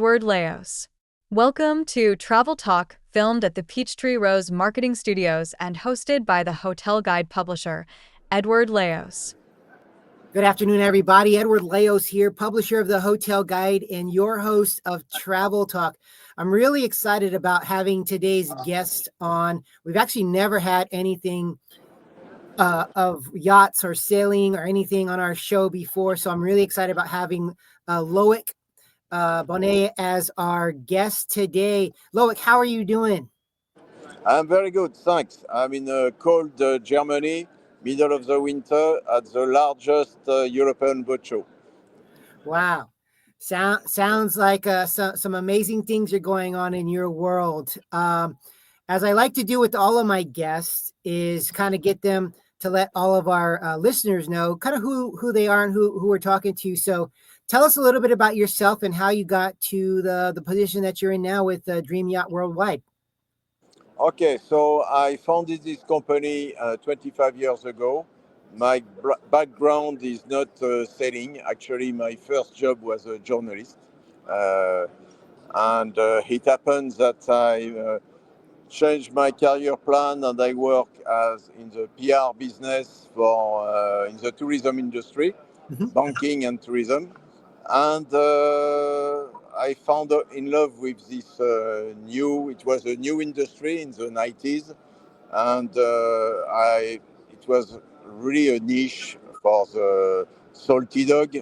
Edward Laos. Welcome to Travel Talk, filmed at the Peachtree Rose Marketing Studios and hosted by the hotel guide publisher, Edward Laos. Good afternoon, everybody. Edward Laos here, publisher of the Hotel Guide and your host of Travel Talk. I'm really excited about having today's guest on. We've actually never had anything of yachts or sailing or anything on our show before, so I'm really excited about having Loic Bonnet as our guest today. Loic, how are you doing? I'm very good, thanks. I'm in cold Germany, middle of the winter, at the largest European boat show. Wow. Sounds like some amazing things are going on in your world. As I like to do with all of my guests is kind of get them to let all of our listeners know kind of who they are and who we're talking to. So tell us a little bit about yourself and how you got to the position that you're in now with Dream Yacht Worldwide. Okay, so I founded this company 25 years ago. My background is not sailing. Actually, my first job was a journalist. And it happens that I changed my career plan and I work as in the PR business for in the tourism industry, banking and tourism. And I found in love with this it was a new industry in the 90s. And it was really a niche for the salty dog,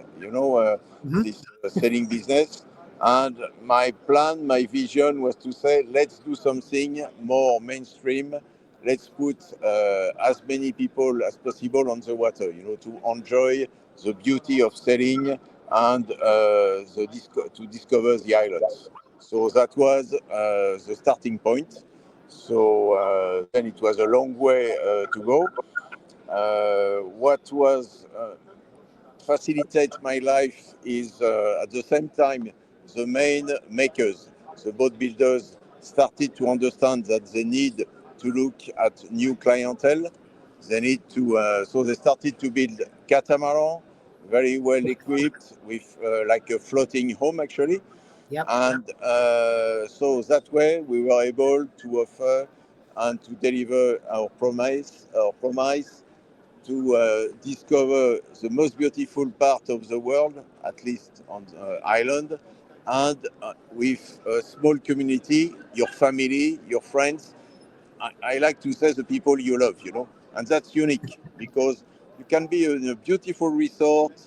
this selling business. And my plan, my vision was to say, let's do something more mainstream. Let's put as many people as possible on the water, to enjoy the beauty of sailing and to discover the islands. So that was the starting point. So then it was a long way to go. What was facilitate my life is at the same time the main makers, the boat builders, started to understand that they need to look at new clientele. They need to, so they started to build catamaran, very well equipped with like a floating home actually. Yep. And so that way we were able to offer and to deliver our promise to discover the most beautiful part of the world, at least on the island, and with a small community, your family, your friends. I like to say the people you love, and that's unique because you can be in a beautiful resort,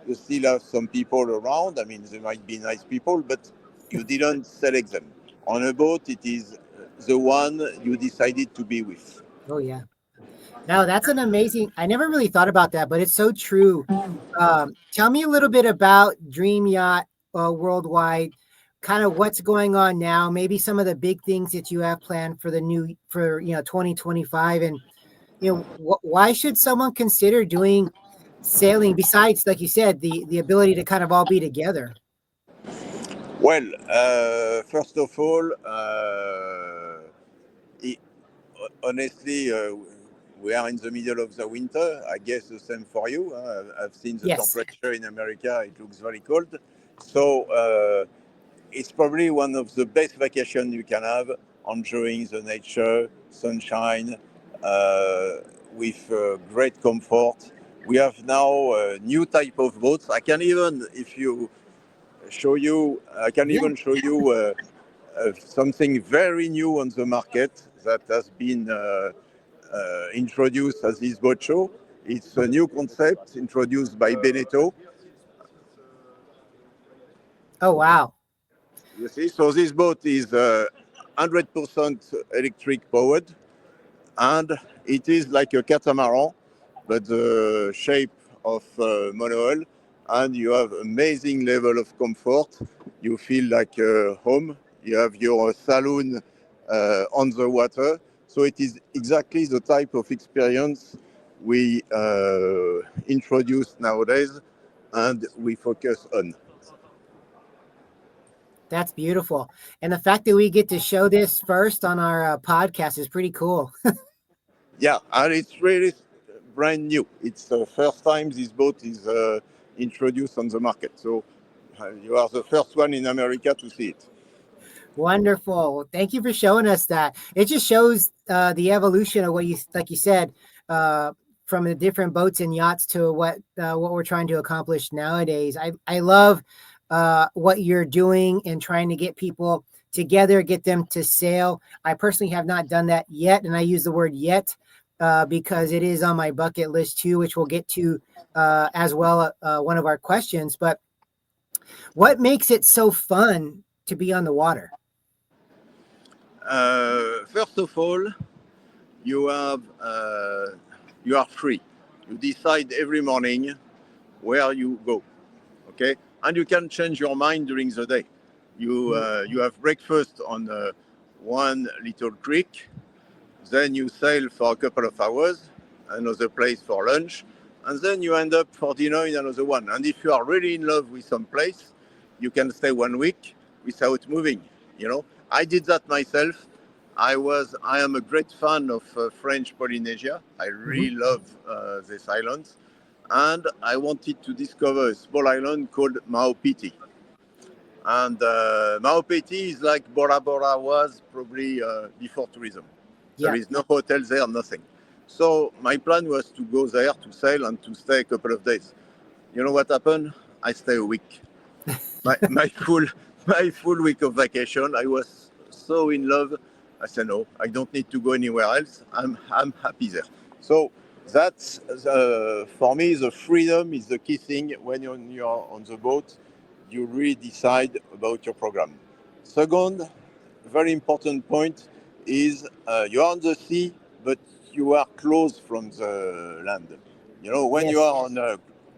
you still have some people around. I mean, they might be nice people, but you didn't select them. On a boat, it is the one you decided to be with. Oh, yeah. No, that's an amazing. I never really thought about that, but it's so true. Tell me a little bit about Dream Yacht Worldwide, kind of what's going on now, maybe some of the big things that you have planned for 2025, and why should someone consider doing sailing besides, like you said, the ability to kind of all be together? Well, first of all, honestly, we are in the middle of the winter. I guess the same for you. I've seen the Yes. temperature in America. It looks very cold. So it's probably one of the best vacations you can have, enjoying the nature, sunshine, with great comfort. We have now a new type of boats. I can even, if you show you, I can Yeah. even show you something very new on the market that has been introduced at this boat show. It's a new concept introduced by Beneteau. Oh, wow. You see, so this boat is 100% electric powered, and it is like a catamaran, but the shape of monohull, and you have amazing level of comfort. You feel like home. You have your saloon on the water. So it is exactly the type of experience we introduce nowadays and we focus on. That's beautiful. And the fact that we get to show this first on our podcast is pretty cool. Yeah, and it's really brand new. It's the first time this boat is introduced on the market. So You are the first one in America to see it. Wonderful. Thank you for showing us that. It just shows the evolution of what you, like you said, from the different boats and yachts to what we're trying to accomplish nowadays. I love what you're doing and trying to get people together, get them to sail. I personally have not done that yet, and I use the word yet because it is on my bucket list too, which we'll get to as well. One of our questions, but what makes it so fun to be on the water? First of all, you have you are free. You decide every morning where you go, okay, and you can change your mind during the day. You have breakfast on one little creek, then you sail for a couple of hours, another place for lunch, and then you end up for dinner in another one. And if you are really in love with some place, you can stay 1 week without moving. You know, I did that myself. I am a great fan of French Polynesia. I Mhm. really love this island, and I wanted to discover a small island called Maupiti. And Maupiti is like Bora Bora was probably before tourism. There Yeah. is no hotel there, nothing. So my plan was to go there to sail and to stay a couple of days. You know what happened? I stay a week. My full my full week of vacation. I was so in love. I said no, I don't need to go anywhere else. I'm happy there. So that's for me the freedom is the key thing when you're on the boat. You really decide about your program. Second, very important point is you're on the sea, but you are close from the land. You know, when you Yes. are on a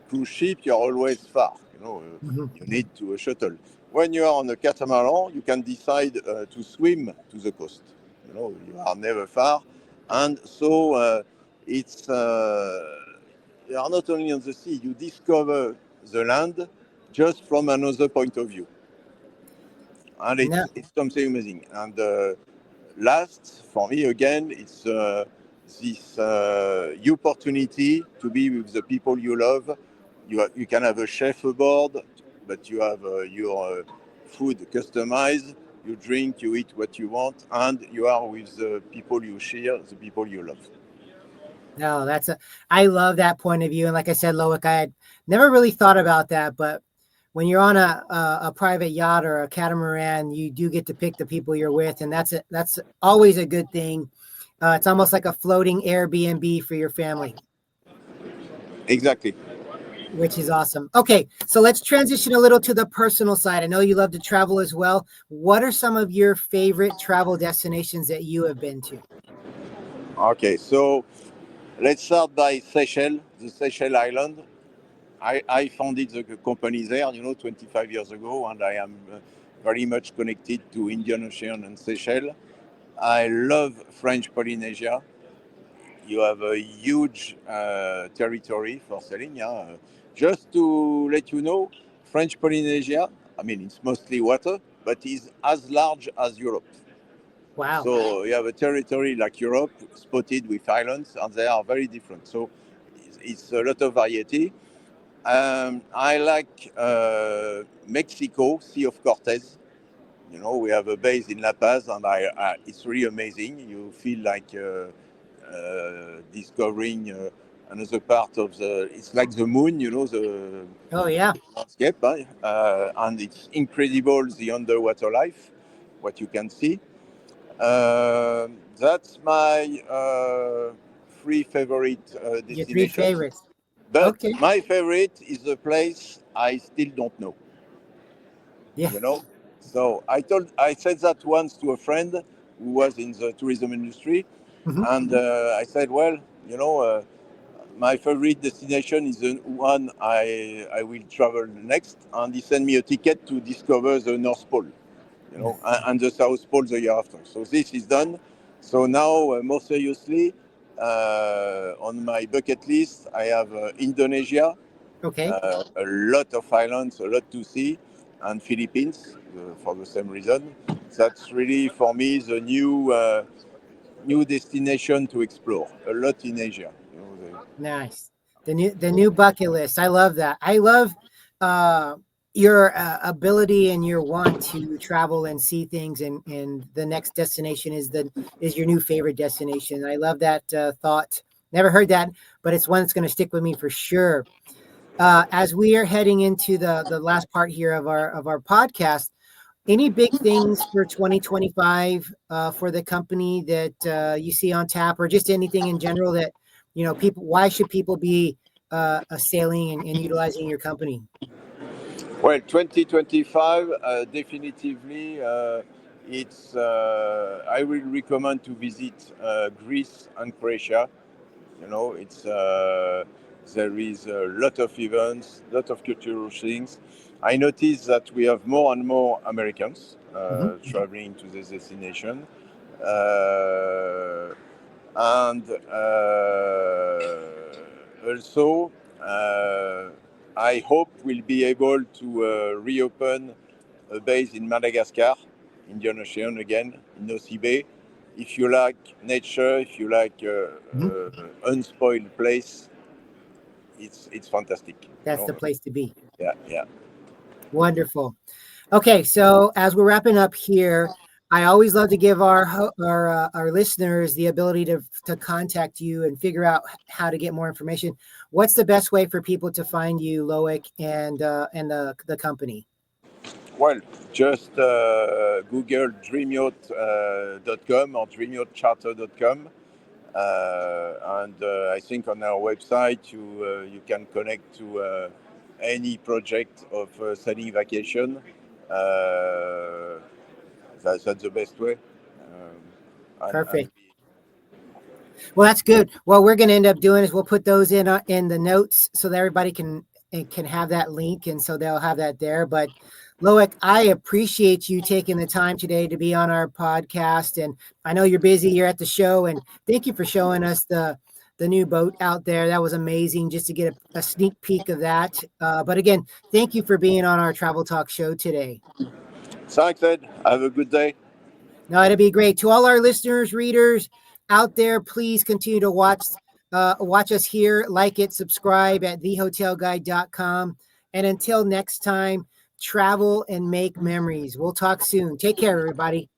cruise ship, you're always far. You know, Mhm. you need to a shuttle. When you are on a catamaran, you can decide to swim to the coast. You know, you are never far, and so it's you are not only on the sea. You discover the land just from another point of view, and No, it's something amazing. And last, for me again, it's this opportunity to be with the people you love. You can have a chef aboard, but you have your food customized. You drink, you eat what you want, and you are with the people you share, the people you love. no, I love that point of view. And like I said, Loic, I had never really thought about that, but when you're on a private yacht or a catamaran, you do get to pick the people you're with, and that's always a good thing. It's almost like a floating Airbnb for your family, Exactly. which is awesome. Okay, so let's transition a little to the personal side. I know you love to travel as well. What are some of your favorite travel destinations that you have been to? Okay, so let's start by Seychelles, the Seychelles Island. I founded the company there, 25 years ago, and I am very much connected to Indian Ocean and Seychelles. I love French Polynesia. You have a huge territory for sailing. Yeah. Just to let you know, French Polynesia, I mean, it's mostly water, but is as large as Europe. Wow. So you have a territory like Europe, spotted with islands, and they are very different. So it's a lot of variety. I like Mexico, Sea of Cortez. You know, we have a base in La Paz, and it's really amazing. You feel like discovering another part of the. It's like the moon, the Oh yeah. landscape, and it's incredible the underwater life, what you can see. That's my three favorite Your three destinations. favorites. But Okay. my favorite is a place I still don't know. Yeah. You know, so I said that once to a friend who was in the tourism industry, Mhm. and I said, well, my favorite destination is the one I will travel next, and he sent me a ticket to discover the North Pole, and the South Pole the year after. So this is done. So now, more seriously, on my bucket list, I have Indonesia, Okay. a lot of islands, a lot to see, and Philippines for the same reason. That's really for me the new destination to explore. A lot in Asia. Nice. The new bucket list. I love that. I love uh your ability and your want to travel and see things, and the next destination is your new favorite destination. I love that thought. Never heard that, but it's one that's going to stick with me for sure. As we are heading into the last part here of our podcast, any big things for 2025 for the company that you see on tap, or just anything in general that, people, why should people be sailing and utilizing your company? Well, 2025, definitively, it's. I will recommend to visit Greece and Croatia. It's there is a lot of events, lot of cultural things. I noticed that we have more and more Americans Mhm. traveling to this destination, and also. I hope we'll be able to reopen a base in Madagascar, Indian Ocean again, in Nosy Bay. If you like nature, if you like Mhm. unspoiled place, it's fantastic. That's the place to be. Yeah, yeah. Wonderful. Okay, so as we're wrapping up here, I always love to give our listeners the ability to contact you and figure out how to get more information. What's the best way for people to find you, Loic, and the company? Well, just Google dreamyacht.com or dreamyachtcharter.com. And I think on our website you can connect to any project of sailing vacation. That's the best way. And Perfect. Well, that's good. Well, we're going to end up doing is we'll put those in the notes so that everybody can have that link, and so they'll have that there. But Loic, I appreciate you taking the time today to be on our podcast, and I know you're busy. You're at the show, and thank you for showing us the new boat out there. That was amazing just to get a sneak peek of that. But again, thank you for being on our Travel Talk show today. thanks, Ed. Have a good day. No, it'd be great. To all our listeners, readers out there, please continue to watch us here, like it, subscribe at thehotelguide.com. And until next time, travel and make memories. We'll talk soon. Take care, everybody.